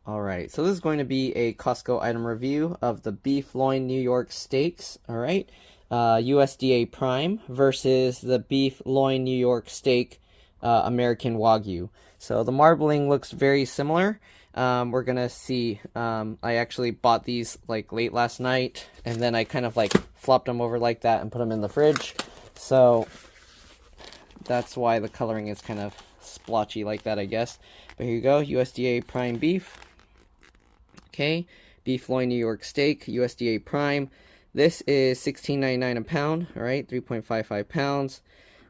Alright, so this is going to be a Costco item review of the beef loin New York steaks, alright? USDA Prime versus the beef loin New York steak American Wagyu. So the marbling looks very similar. We're gonna see, I actually bought these like late last night, and then I kind of like flopped them over like that and put them in the fridge. So that's why the coloring is kind of splotchy like that, I guess. But here you go, USDA Prime beef. Okay, beef loin New York steak, USDA Prime. This is $16.99 a pound, all right, 3.55 pounds,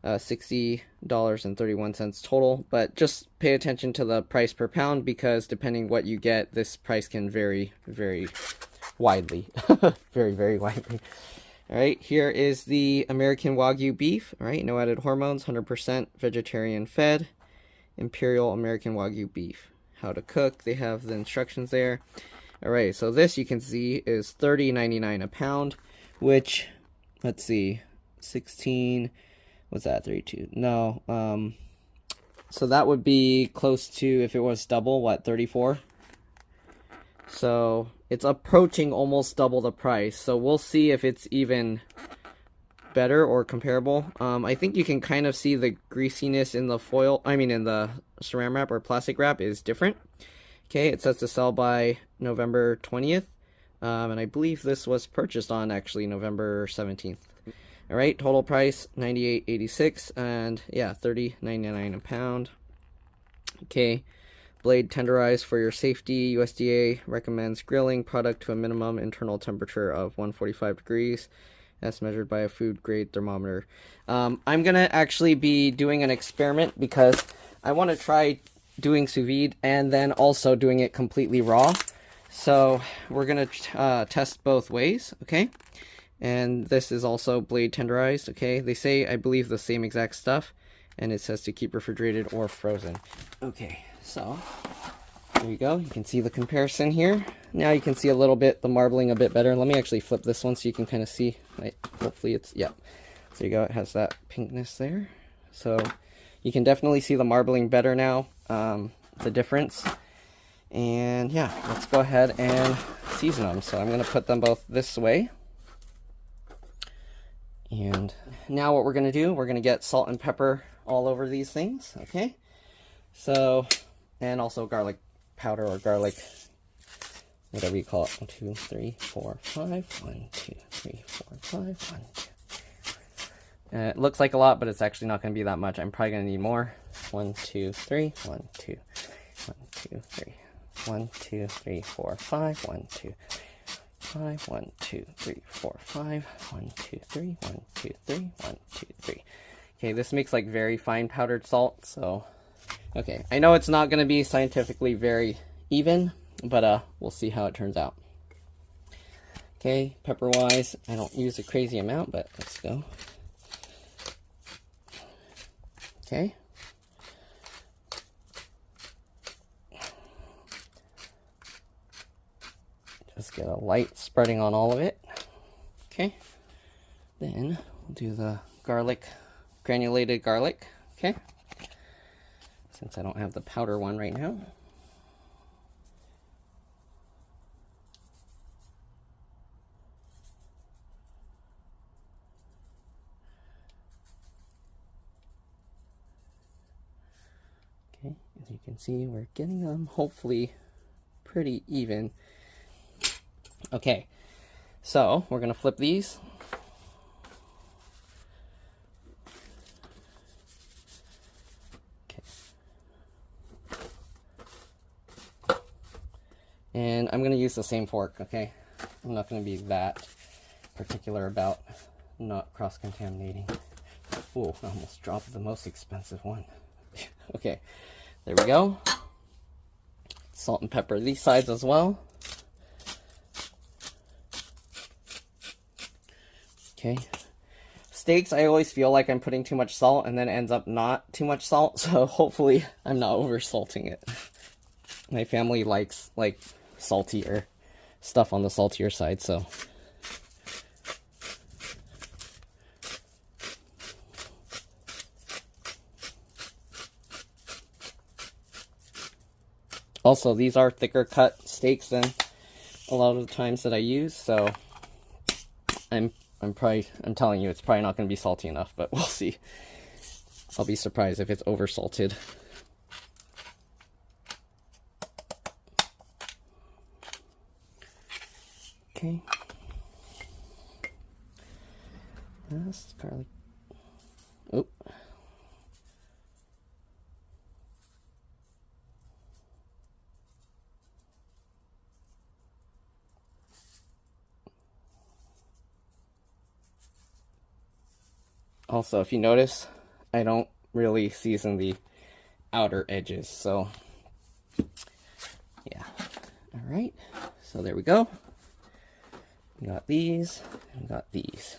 $60.31 total. But just pay attention to the price per pound, because depending what you get, this price can vary very widely, very widely. All right, here is the American Wagyu beef, all right, no added hormones, 100% vegetarian fed, Imperial American Wagyu beef. How to cook, they have the instructions there. All right, so this you can see is $30.99 a pound, which, let's see, 16, what's that, 32? No, so that would be close to, if it was double, what, 34? So it's approaching almost double the price. So we'll see if it's even better or comparable. I think you can kind of see the greasiness in the foil, in the saran wrap or plastic wrap is different. Okay, it says to sell by November 20th, and I believe this was purchased on actually November 17th. All right, total price $98.86, and yeah, $30.99 a pound. Okay, blade tenderized for your safety. USDA recommends grilling product to a minimum internal temperature of 145 degrees. That's measured by a food grade thermometer. I'm gonna actually be doing an experiment because I want to try doing sous vide and then also doing it completely raw. So we're gonna test both ways, okay? And this is also blade tenderized, okay? They say, I believe, the same exact stuff, and it says to keep refrigerated or frozen. Okay, so there you go. You can see the comparison here. Now you can see a little bit, the marbling a bit better. Let me actually flip this one so you can kind of see. Hopefully it's, yeah. So there you go, it has that pinkness there. So you can definitely see the marbling better now, the difference. And yeah, let's go ahead and season them. So I'm going to put them both this way. And now what we're going to do, we're going to get salt and pepper all over these things, okay? So, and also garlic powder or garlic, whatever you call it. 1, 2, 3, 4, 5. 1, 2, 3, 4, 5. 1, 2. It looks like a lot, but it's actually not going to be that much. I'm probably going to need more. 1, 2, 3. 1, 2. 1, 2, 3. 1, 2, 3, 4, 5. 1, 2, 5. 1, 2, 3, 4, 5. 1, 2, 3. 1, 2, 3. 1, 2, 3. Okay, this makes like very fine powdered salt. So, okay, I know it's not going to be scientifically very even, but we'll see how it turns out. Okay, pepper wise, I don't use a crazy amount, but let's go. Okay. Just get a light spreading on all of it. Okay. Then we'll do the garlic, granulated garlic. Okay. Since I don't have the powder one right now. Okay, as you can see, we're getting them hopefully pretty even. Okay, so we're going to flip these. Okay. And I'm going to use the same fork, okay? I'm not going to be that particular about not cross-contaminating. Ooh, I almost dropped the most expensive one. Okay, there we go. Salt and pepper these sides as well. Okay. Steaks, I always feel like I'm putting too much salt and then it ends up not too much salt, so hopefully I'm not over salting it. My family likes like saltier stuff on the saltier side, so. Also, these are thicker cut steaks than a lot of the times that I use, so I'm telling you, it's probably not going to be salty enough, but we'll see. I'll be surprised if it's over salted. Okay. That's garlic. Oh. Also, if you notice, I don't really season the outer edges, so yeah. All right, so there we go. We got these, we got these.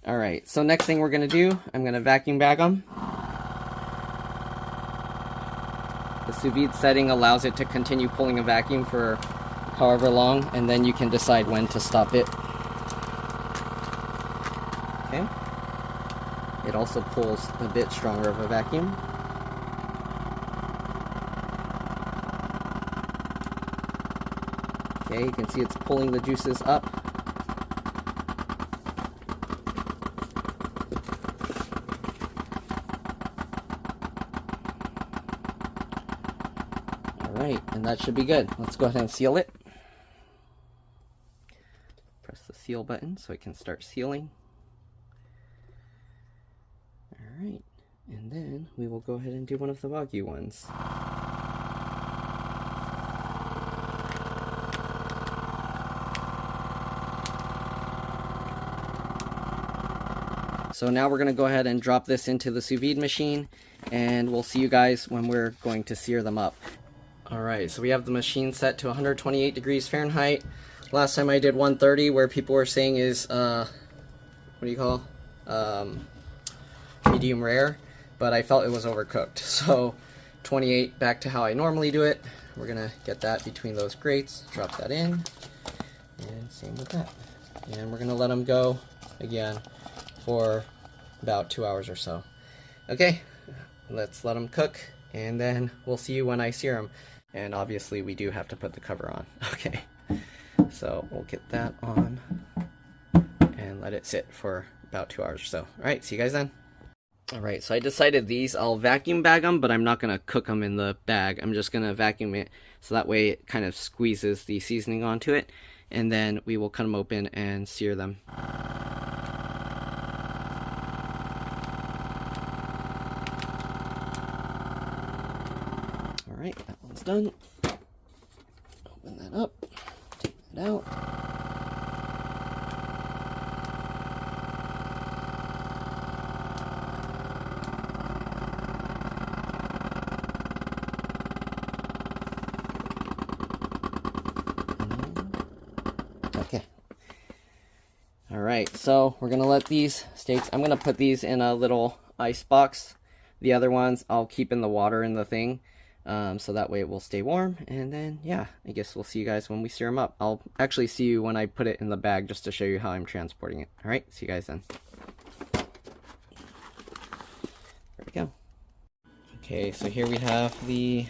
All right, so next thing we're gonna do, I'm gonna vacuum bag them. The sous vide setting allows it to continue pulling a vacuum for however long, and then you can decide when to stop it. Okay. It also pulls a bit stronger of a vacuum. Okay, you can see it's pulling the juices up. Alright, and that should be good. Let's go ahead and seal it. Press the seal button so it can start sealing. Alright, and then we will go ahead and do one of the Wagyu ones. So now we're going to go ahead and drop this into the sous vide machine, and we'll see you guys when we're going to sear them up. Alright, so we have the machine set to 128 degrees Fahrenheit. Last time I did 130, where people were saying is, what do you call? Medium rare, but I felt it was overcooked. So 28 back to how I normally do it. We're going to get that between those grates, drop that in, and same with that. And we're going to let them go again for about 2 hours or so. Okay, let's let them cook, and then we'll see you when I sear them. And obviously we do have to put the cover on. Okay, so we'll get that on and let it sit for about 2 hours or so. Alright, see you guys then. Alright, so I decided these, I'll vacuum bag them, but I'm not going to cook them in the bag. I'm just going to vacuum it so that way it kind of squeezes the seasoning onto it, and then we will cut them open and sear them. Alright, that one's done. Open that up, take that out. Okay. Alright, so we're going to let these steaks, I'm going to put these in a little ice box. The other ones I'll keep in the water in the thing. So that way it will stay warm, and then yeah, I guess we'll see you guys when we sear them up. I'll actually see you when I put it in the bag just to show you how I'm transporting it. Alright, see you guys then. There we go. Okay, so here we have the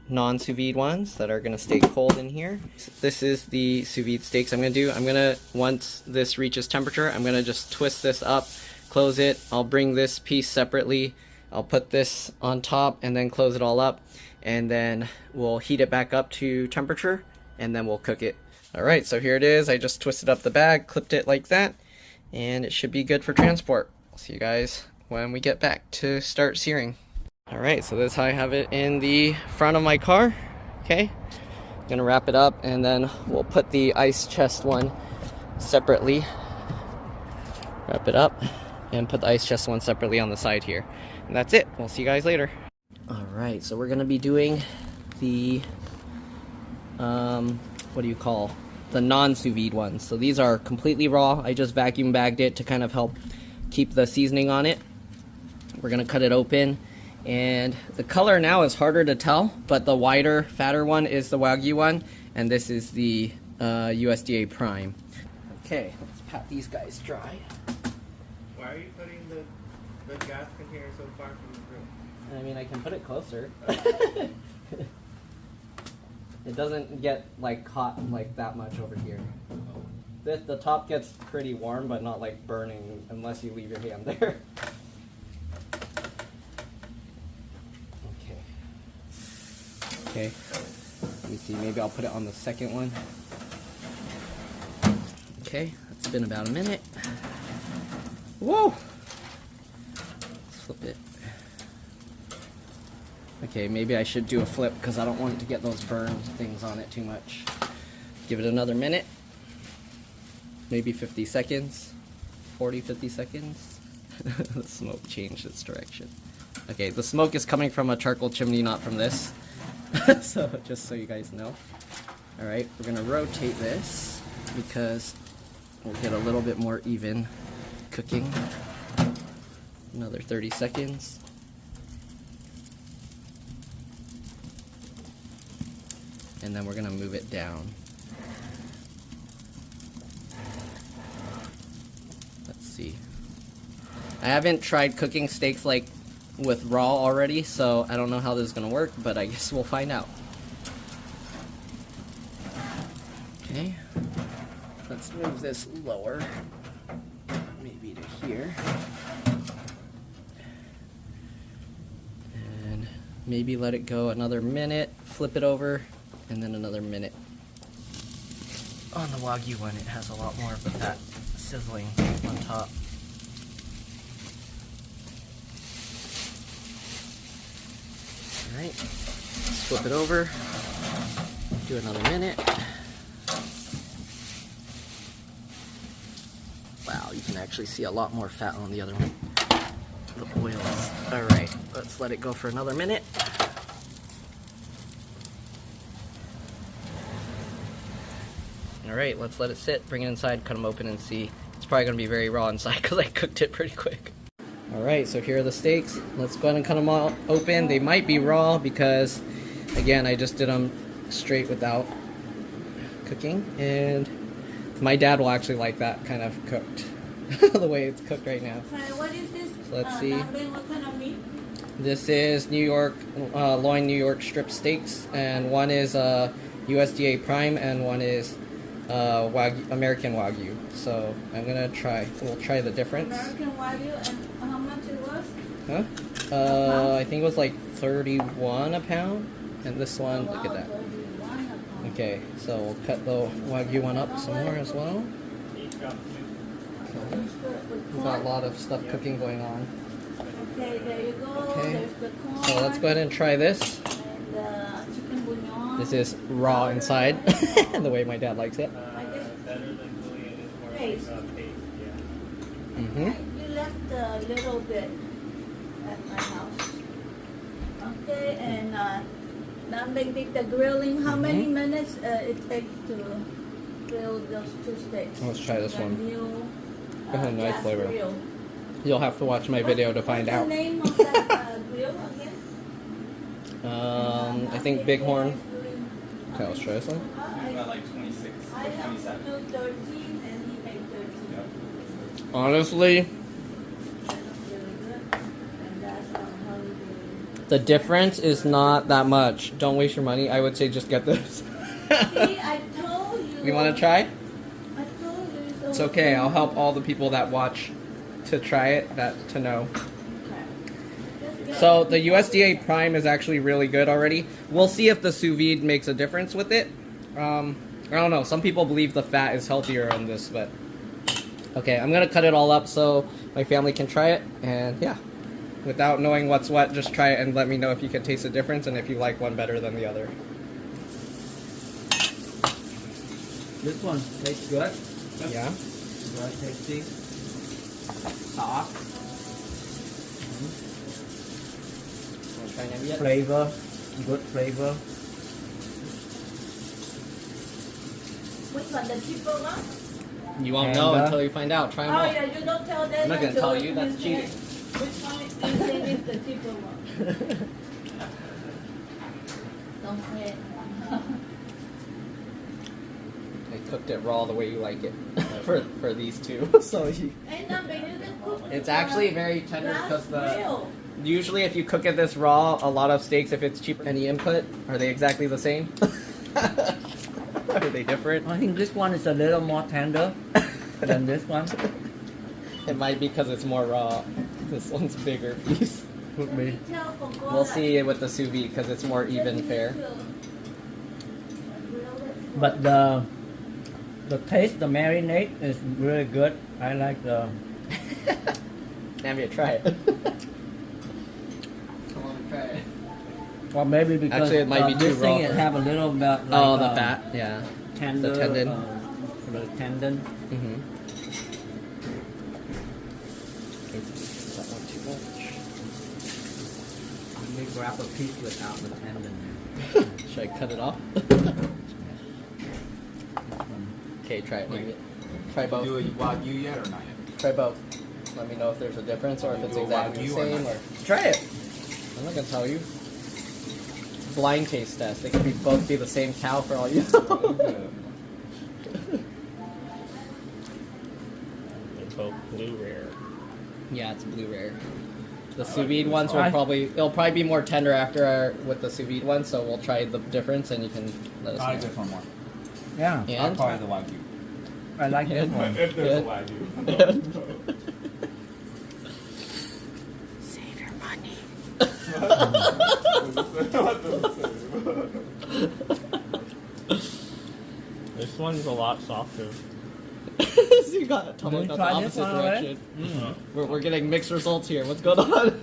non-sous vide ones that are going to stay cold in here. This is the sous vide steaks I'm going to do. Once this reaches temperature, I'm going to just twist this up, close it. I'll bring this piece separately. I'll put this on top and then close it all up, and then we'll heat it back up to temperature, and then we'll cook it. Alright, so here it is. I just twisted up the bag, clipped it like that, and it should be good for transport. I'll see you guys when we get back to start searing. Alright, so this is how I have it in the front of my car. Okay, gonna wrap it up, and then we'll put the ice chest one separately. Wrap it up and put the ice chest one separately on the side here. And that's it. We'll see you guys later. Alright, so we're going to be doing the, what do you call, the non-sous vide ones. So these are completely raw. I just vacuum bagged it to kind of help keep the seasoning on it. We're going to cut it open, and the color now is harder to tell, but the wider, fatter one is the Wagyu one, and this is the USDA Prime. Okay, let's pat these guys dry. Why are you putting the gas container so far from the grill? I mean, I can put it closer. It doesn't get like hot like that much over here. The top gets pretty warm, but not like burning unless you leave your hand there. Okay. Let me see. Maybe I'll put it on the second one. Okay. It's been about a minute. Whoa! Let's flip it. Okay, maybe I should do a flip because I don't want to get those burned things on it too much. Give it another minute. Maybe 50 seconds. 40, 50 seconds. The smoke changed its direction. Okay, the smoke is coming from a charcoal chimney, not from this. So, just so you guys know. Alright, we're gonna rotate this because we'll get a little bit more even cooking. Another 30 seconds. And then we're gonna move it down. Let's see. I haven't tried cooking steaks like with raw already, so I don't know how this is gonna work, but I guess we'll find out. Okay. Let's move this lower. Maybe to here. And maybe let it go another minute, flip it over, and then another minute. On the Wagyu one, it has a lot more of the fat sizzling on top. Alright, flip it over, do another minute. Wow, you can actually see a lot more fat on the other one. The oils. Alright, let's let it go for another minute. Alright, let's let it sit, bring it inside, cut them open and see. It's probably going to be very raw inside because I cooked it pretty quick. Alright, so here are the steaks. Let's go ahead and cut them all open. They might be raw because, again, I just did them straight without cooking. And my dad will actually like that kind of cooked, the way it's cooked right now. What is this? So let's see. What kind of meat? This is New York, Loin New York strip steaks. And one is USDA Prime and one is Wagyu, American Wagyu. So I'm gonna try. We'll try the difference. American Wagyu, and how much it was? Huh? I think it was like 31 a pound, and this one, Wow, look at that. 31 a pound. Okay, so we'll cut the Wagyu one up some more as well. We've got a lot of stuff cooking going on. Okay, there you go. Okay. There's the corn. So let's go ahead and try this. And chicken bouillon. This is raw inside, the way my dad likes it. I guess Better than bouillon is more paste. paste, yeah. Mm-hmm. You left a little bit at my house. Okay, and now they did the grilling. How many minutes it takes to grill those two steaks? Let's try this The one. new, Nice gas flavor. grill. You'll have to watch my video to find out. What's the name of that grill again? I think Bighorn. Okay, let's try this one. About like 26 I or have to 27. do 13 and he made 13. Honestly, That's really good. And that's on holiday. the difference is not that much. Don't waste your money. I would say just get this. See, I told you. You want to try? I told you. So It's okay. I'll help all the people that watch to try it, to know. So the USDA Prime is actually really good already. We'll see if the sous vide makes a difference with it. I don't know. Some people believe the fat is healthier on this, but okay. I'm gonna cut it all up so my family can try it. And yeah, without knowing what's what, just try it and let me know if you can taste the difference and if you like one better than the other. This one tastes good. Yeah. Very tasty. Soft. Wanna try them yet? Flavor. Good flavor. Which one? The cheaper one? You won't And, know until you find out. Try them Oh all. yeah, you don't tell them. I'm not gonna until tell you, that's say cheating. Which one is you think is the cheaper one? Don't say it. I cooked it raw the way you like it for these two. So you, And but you can cook it's actually very tender because gas grill. Usually if you cook it this raw, a lot of steaks, if it's cheaper, any input, are they exactly the same? Are they different? I think this one is a little more tender than this one. It might be because it's more raw. This one's bigger piece. Could be. We'll see with the sous vide because it's more even fare. But the taste, the marinade is really good. I like the. Nambia, try it. Come on, try it. Or maybe because Actually, it might be this too thing raw it for- have a little bit like Oh, the fat, yeah. tender, The tendon. The tendon. Mm-hmm. That one too much. Let me grab a piece without the tendon. Should I cut it off? Okay, try it. Wait. Try You both. do a Wagyu yet or not yet? Try both. Let me know if there's a difference or if it's Do a exactly the Wagyu or same. not? Or try it. I'm not gonna tell you. Blind taste test. They could be both be the same cow for all you know. They're both blue rare. Yeah, it's blue rare. The sous vide ones will it'll probably be more tender after with the sous vide one, so we'll try the difference and you can let I like us this know. one more. Yeah, I'll And probably the Wagyu. I like this one. If there's a Yeah. Wagyu. save your money. This one's a lot softer. You got totally got the try this opposite one already? direction. We're getting mixed results here. What's going on?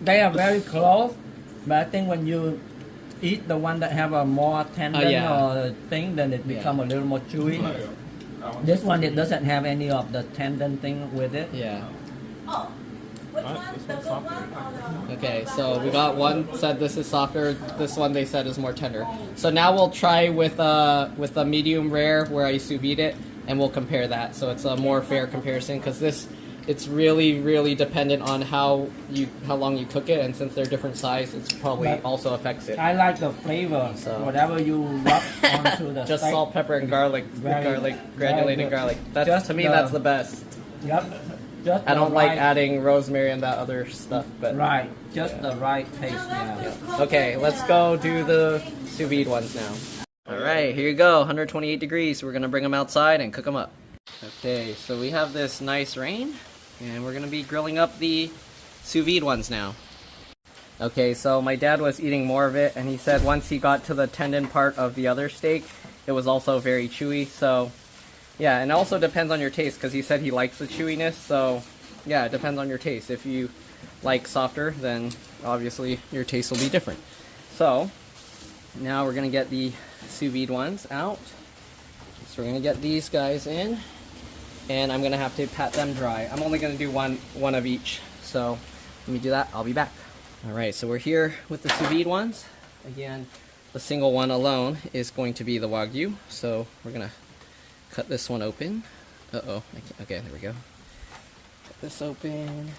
They are very close, but I think when you eat the one that have a more tendon yeah. or thing, then it become a little more chewy. This one, it doesn't have any of the tendon thing with it. Yeah. Oh, which Alright, one? this The one's good softer. one or the? Okay, so we got one said this is softer. This one they said is more tender. So now we'll try with the medium rare where I sous vide it, and we'll compare that. So it's a more fair comparison because this it's really dependent on how long you cook it, and since they're different size, it's probably But also affects it. I like the flavor. So- Whatever you rub onto the Just steak. salt, pepper, and garlic. Very- Garlic, very granulated good. garlic. That's Just to me the- that's the best. Yep. Just I the don't like right- adding rosemary and that other stuff, but Right, just Yeah. the right taste now. Okay, let's go do the sous vide ones now. All right, here you go, 128 degrees. We're gonna bring them outside and cook them up. Okay, so we have this nice rain, and we're gonna be grilling up the sous vide ones now. Okay, so my dad was eating more of it, and he said once he got to the tendon part of the other steak, it was also very chewy. So, yeah, and it also depends on your taste, because he said he likes the chewiness. So, yeah, it depends on your taste. If you like softer, then obviously your taste will be different. So, now we're gonna get the sous vide ones out. So we're gonna get these guys in, and I'm gonna have to pat them dry. I'm only gonna do one of each. So let me do that. I'll be back. All right, so we're here with the sous vide ones. Again, the single one alone is going to be the Wagyu. So we're gonna cut this one open. Uh-oh. Okay, there we go. Cut this open.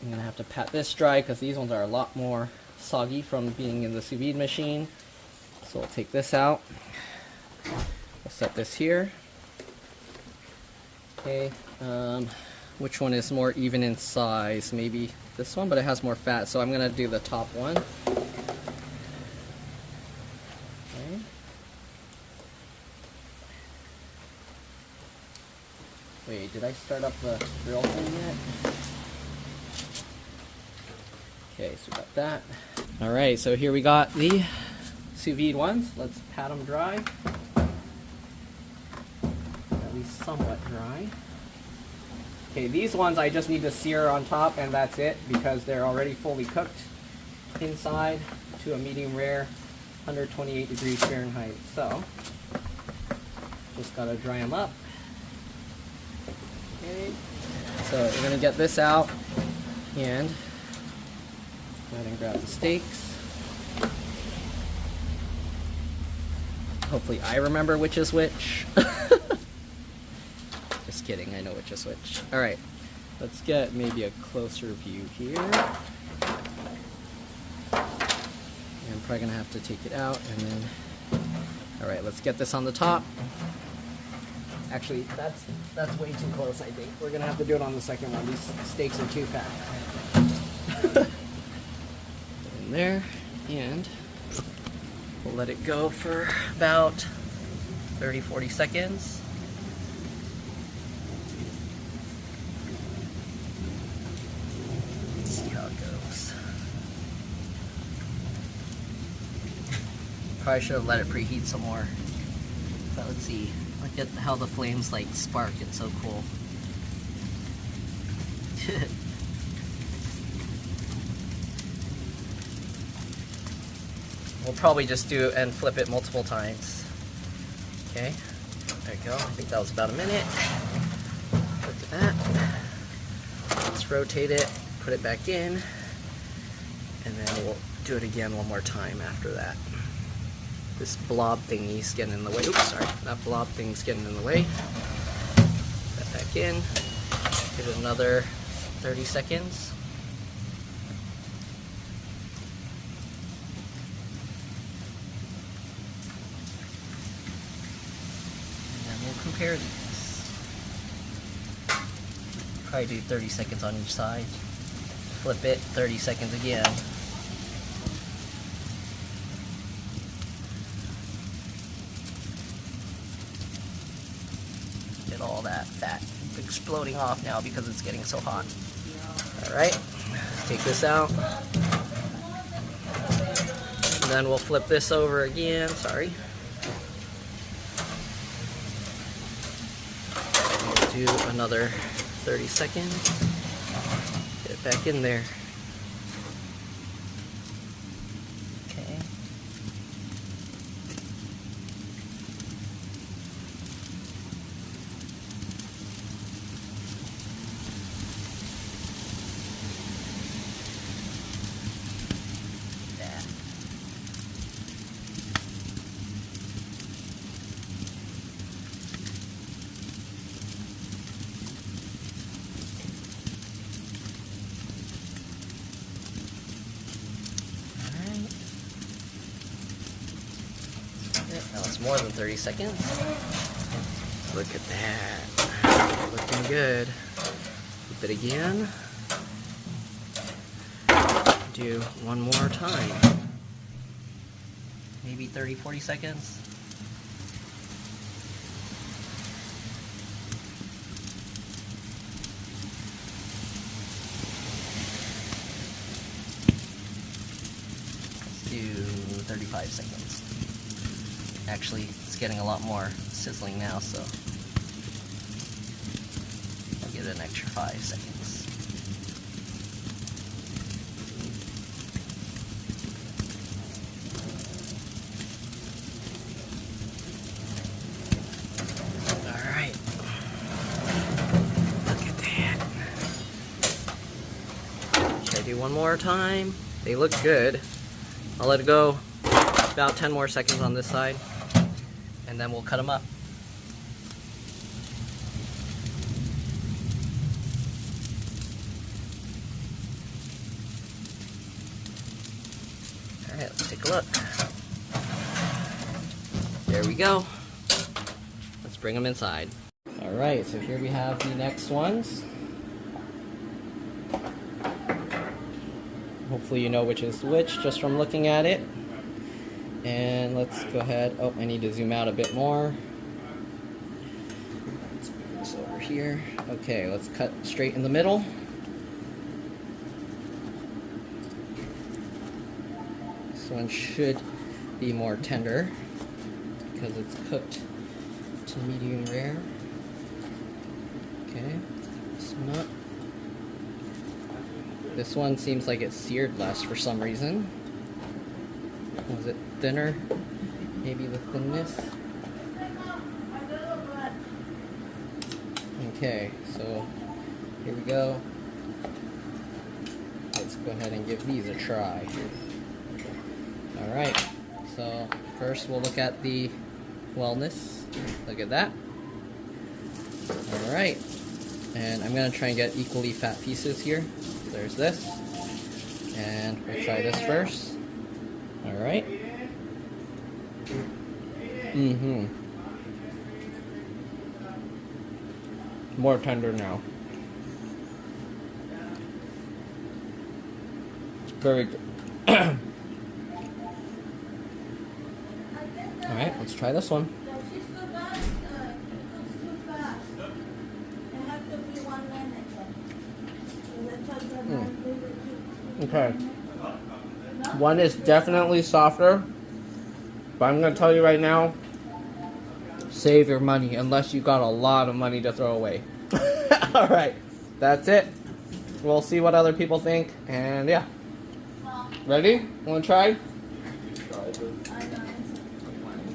I'm gonna have to pat this dry because these ones are a lot more soggy from being in the sous vide machine. So we'll take this out. We'll set this here. Okay, which one is more even in size? Maybe this one, but it has more fat, so I'm gonna do the top one. Okay. Wait, did I start up the grill thing yet? Okay, so we got that. Alright, so here we got the sous vide ones. Let's pat them dry. At least somewhat dry. Okay, these ones I just need to sear on top and that's it because they're already fully cooked inside to a medium rare, 128 degrees Fahrenheit. So, just gotta dry them up. Okay, so we're gonna get this out and go ahead and grab the steaks. Hopefully I remember which is which. Just kidding, I know which is which. Alright, let's get maybe a closer view here. I'm probably gonna have to take it out and then... Alright, let's get this on the top. Actually, That's way too close, I think. We're gonna have to do it on the second one. These steaks are too fat. In there, and we'll let it go for about 30-40 seconds. Let's see how it goes. Probably should have let it preheat some more. But let's see. Look at how the flames like spark. It's so cool. We'll probably just do and flip it multiple times. Okay, there you go. I think that was about a minute. Look at that. Let's rotate it, put it back in, and then we'll do it again one more time after that. This blob thingy's getting in the way. Oops, sorry. That blob thing's getting in the way. Put that back in. Give it another 30 seconds. Compare these. Probably do 30 seconds on each side. Flip it, 30 seconds again. Get all that fat exploding off now because it's getting so hot. Alright, take this out. And then we'll flip this over again. Sorry. Do another 30 seconds. Get it back in there. Okay. That. Now it's more than 30 seconds. Look at that. Looking good. Flip it again. Do one more time. Maybe 30-40 seconds. Let's do 35 seconds. Actually, it's getting a lot more sizzling now, so I'll give it an extra 5 seconds. Alright. Look at that. Should I do one more time? They look good. I'll let it go about 10 more seconds on this side, and then we'll cut them up. Alright, let's take a look. There we go. Let's bring them inside. Alright, so here we have the next ones. Hopefully you know which is which just from looking at it. And let's go ahead. Oh, I need to zoom out a bit more. Let's bring this over here. Okay, let's cut straight in the middle. This one should be more tender because it's cooked to medium rare. Okay, let's cut this one up. This one seems like it's seared less for some reason. Was it thinner? Maybe the thinness? Okay, so here we go. Let's go ahead and give these a try. Alright, so first we'll look at the wellness. Look at that. Alright, and I'm going to try and get equally fat pieces here. There's this. And we'll try this first. Alright. more tender now. Very good. Alright, let's try this one. The Cisco bus cooks too fast. It has to be 1 minute. So that's what the leave it to- Okay. One is definitely softer, but I'm gonna tell you right now, save your money unless you got a lot of money to throw away. Alright, that's it. We'll see what other people think, and yeah. Ready? Wanna try?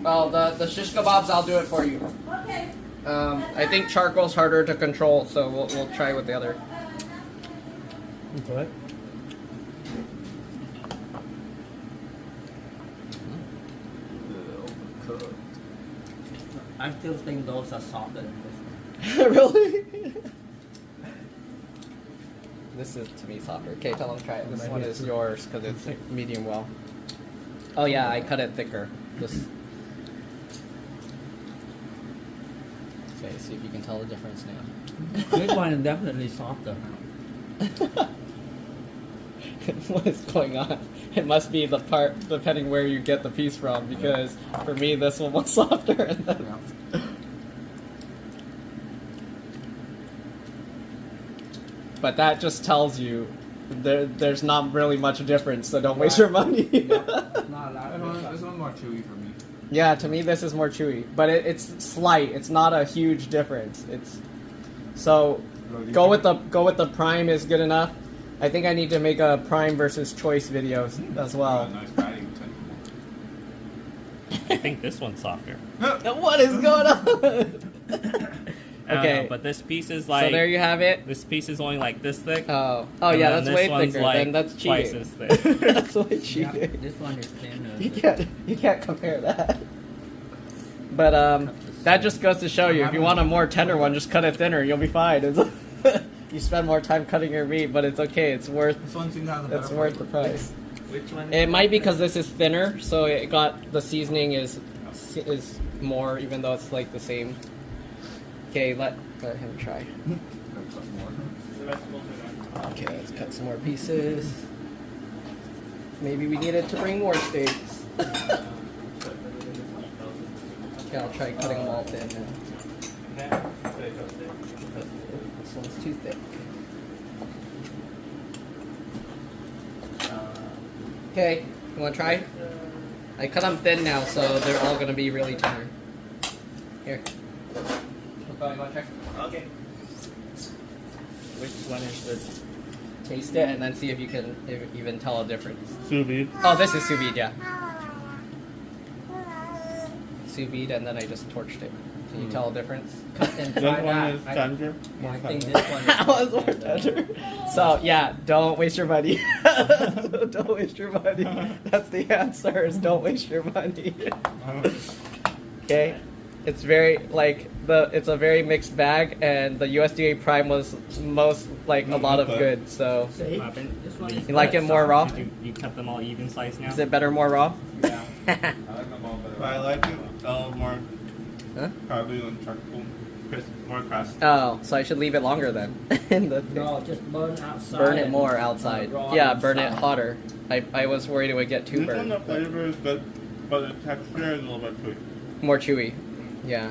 Oh, the shish kebabs, I'll do it for you. Okay. I think charcoal's harder to control, so we'll try with the other. Okay. I still think those are softer than this one. Really? This is to me softer. Okay, tell them to try it. This one is yours because it's medium well. Oh yeah, I cut it thicker. This. Okay, see if you can tell the difference now. This one is definitely softer. What is going on? It must be the part depending where you get the piece from, because for me this one was softer. And then... But that just tells you there's not really much difference, so don't waste your money. Not a lot. This one's more chewy for me. Yeah, to me this is more chewy, but it's slight. It's not a huge difference. It's so go with the prime is good enough. I think I need to make a prime versus choice videos as well. Nice patty. I think this one's softer. What is going on? I don't Okay. know, but this piece is like. So there you have it. This piece is only like this thick. Oh and yeah, then that's way this one's thicker. like Then that's twice cheating. as thick. That's way Yeah, cheating. this one is thinner. You can't compare that. But that just goes to show you, if you want a more tender one, just cut it thinner. You'll be fine. You spend more time cutting your meat, but it's okay. It's worth. This one seems to have the It's worth the price. Which one? It might be because this is thinner, so it got the seasoning is more, even though it's like the same. Okay, let him try. Okay, let's cut some more pieces. Maybe we needed to bring more steaks. Okay, I'll try cutting them all thin. This one's too thick. Okay, you want to try? I cut them thin now, so they're all going to be really tender. Here. You want to check? Okay. Which one is this? Taste it and then see if you can even tell a difference. Sous vide. Oh, this is sous vide, yeah. Sous vide, and then I just torched it. Can you tell a difference? And This try one that. is tender. I think this one That was more is tender. So yeah, don't waste your money. Don't waste your money. That's the answer. Is don't waste your money. Okay, it's very it's a very mixed bag, and the USDA Prime was most a lot of good. So See? Robin, This one is you like it more raw? Did you cut them all even slice now? Is it better more raw? Yeah. I like them all better. I like it more Huh? probably on charcoal, more crust. Oh, so I should leave it longer then. In the No, just burn outside. burn it and, more outside. raw Yeah, burn it inside. hotter. I was worried it would get too This one, burned. the flavor is good, but the texture is a little bit chewy. More chewy. Yeah.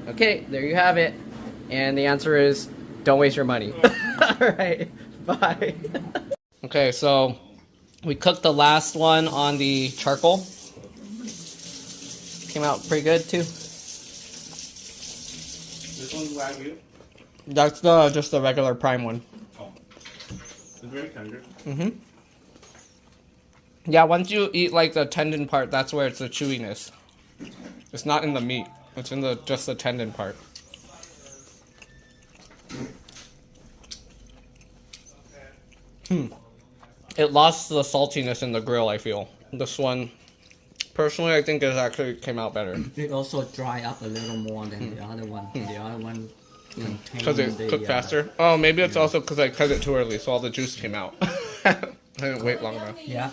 Okay, there you have it. And the answer is don't waste your money. Alright, bye. Okay, so we cooked the last one on the charcoal. Came out pretty good too. This one's Wagyu. That's just the regular prime one. Oh. It's very tender. Mm-hmm. Yeah, once you eat the tendon part, that's where it's the chewiness. It's not in the meat. It's in just the tendon part. It lost the saltiness in the grill, I feel. This one, personally, I think it actually came out better. It also dry up a little more than the other one. The other one Because contained it cooked faster. Oh, maybe it's also because I cut it too early, so all the juice came out. I didn't wait long enough. Yeah.